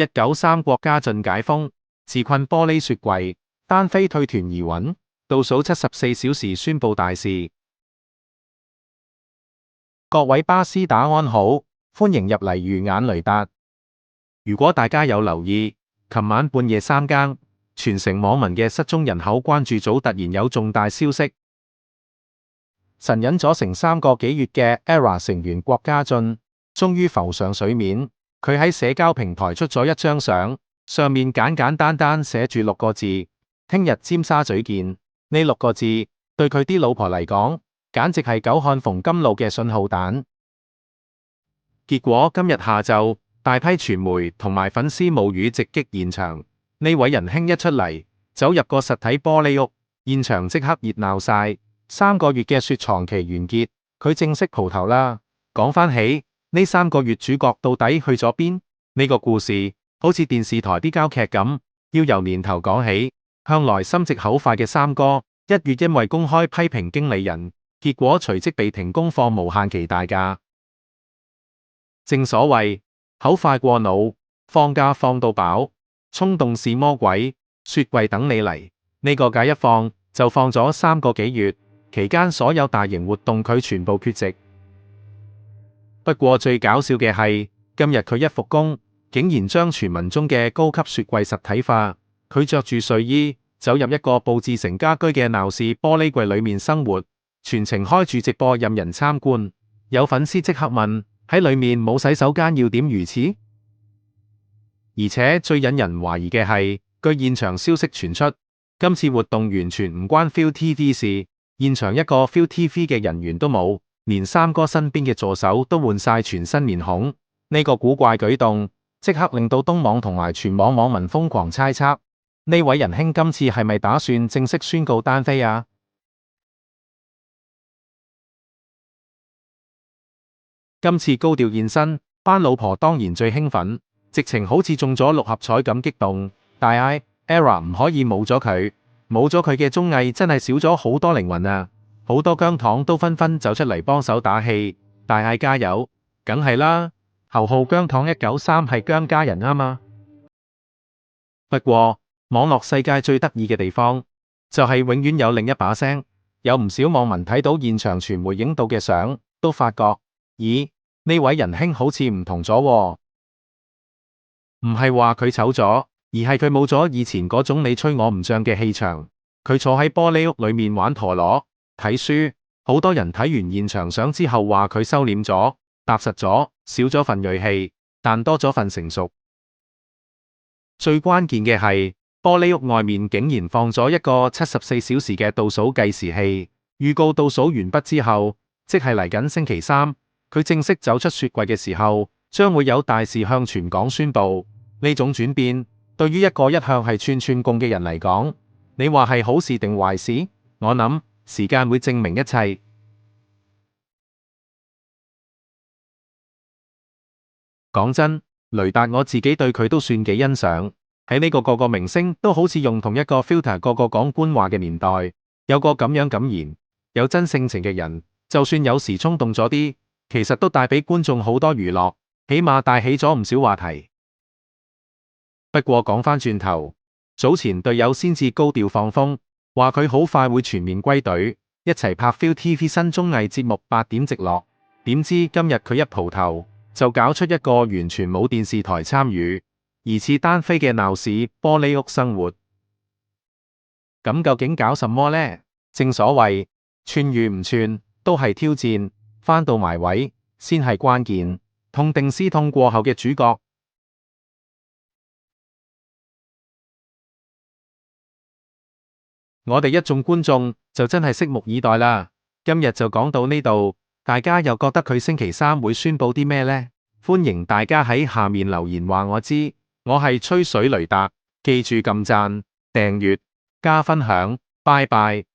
193國家進解封，自困玻璃雪櫃，單飛退團疑穩，倒數74小時宣佈大事。各位巴斯打安好，歡迎入嚟魚眼雷達。如果大家有留意，琴晚半夜3更，全城網民嘅失蹤人口關注組突然有重大消息，神隱咗成3個幾月嘅 ERROR 成員郭家俊，終於浮上水面。佢喺社交平台出咗一張相，上面簡簡單單寫住6個字：聽日尖沙咀見。呢6個字對佢啲老婆嚟講，簡直係久旱逢甘露嘅信號彈。結果今日下晝，大批傳媒同埋粉絲冒雨直擊現場。呢位仁兄一出嚟，走入個實體玻璃屋，現場即刻熱鬧晒。3個月嘅雪藏期完結，佢正式蒲頭啦。講返起呢3個月主角到底去咗邊？呢個故事好似電視台啲膠劇咁，要由年頭講起。向來心直口快嘅三哥，1月因為公開批評經理人，結果隨即被停工放無限期大假。正所謂口快過腦，放假放到飽，衝動是魔鬼，雪櫃等你嚟。呢個假一放就放咗3個幾月，期間所有大型活動佢全部缺席。不過最搞笑嘅係，今日佢一復工，竟然將傳聞中嘅高級雪櫃實體化。佢着住睡衣，走入一個佈置成家居嘅鬧市玻璃櫃裏面生活，全程開住直播任人參觀。有粉絲即刻問：喺裏面冇洗手間要點如此？而且最引人懷疑嘅係，據現場消息傳出，今次活動完全唔關 ViuTV 事，現場一個 ViuTV 嘅人員都冇。連三哥身邊嘅助手都換晒全新面孔，呢個古怪舉動即刻令到東網同埋全網網民瘋狂猜測，呢位仁兄今次係咪打算正式宣告單飛啊？今次高調現身，班老婆當然最興奮，直情好似中咗6合彩咁激動，大嗌 ERROR 唔可以冇咗佢，冇咗佢嘅綜藝真係少咗好多靈魂啊！好多姜糖都紛紛走出嚟幫手打氣，大嗌加油，梗係啦，頭號姜糖193係姜家人啊嘛。不過網絡世界最得意嘅地方，就係永遠有另一把聲。有唔少網民睇到現場傳媒影到嘅相，都發覺，咦，呢位仁兄好似唔同咗喎。唔係話佢醜咗，而係佢冇咗以前嗰種你吹我唔脹嘅氣場。佢坐喺玻璃屋裏面玩陀螺睇書，好多人睇完現場相之後話佢收斂咗、踏實咗，少咗份銳氣，但多咗份成熟。最關鍵嘅係，玻璃屋外面竟然放咗一個74小時嘅倒數計時器，預告倒數完畢之後，即係嚟緊星期3，佢正式走出雪櫃嘅時候，將會有大事向全港宣佈。呢種轉變，對於一個一向係串串貢嘅人嚟講，你話係好事定壞事？我諗時間會證明一切。講真，雷達我自己對佢都算幾欣賞。喺呢個個明星都好似用同一個 filter 個講官話嘅年代，有個咁樣敢言、有真性情嘅人，就算有時衝動咗啲，其實都帶俾觀眾好多娛樂，起碼帶起咗唔少話題。不過講返轉頭，早前隊友先至高調放風，話佢好快會全面歸隊，一齊拍 ViuTV 新綜藝節目8點直落。點知今日佢一蒲頭，就搞出一個完全冇電視台參與，疑似單飛嘅鬧市玻璃屋生活。咁究竟搞什麼呢？正所謂串與唔串都係挑戰，返到埋位先係關鍵。痛定思痛過後嘅主角，我哋一眾觀眾就真係拭目以待啦。今日就講到呢度，大家又覺得佢星期3會宣佈啲咩呢？歡迎大家喺下面留言話我知。我係吹水雷達，記住撳讚、訂閱、加分享，拜拜。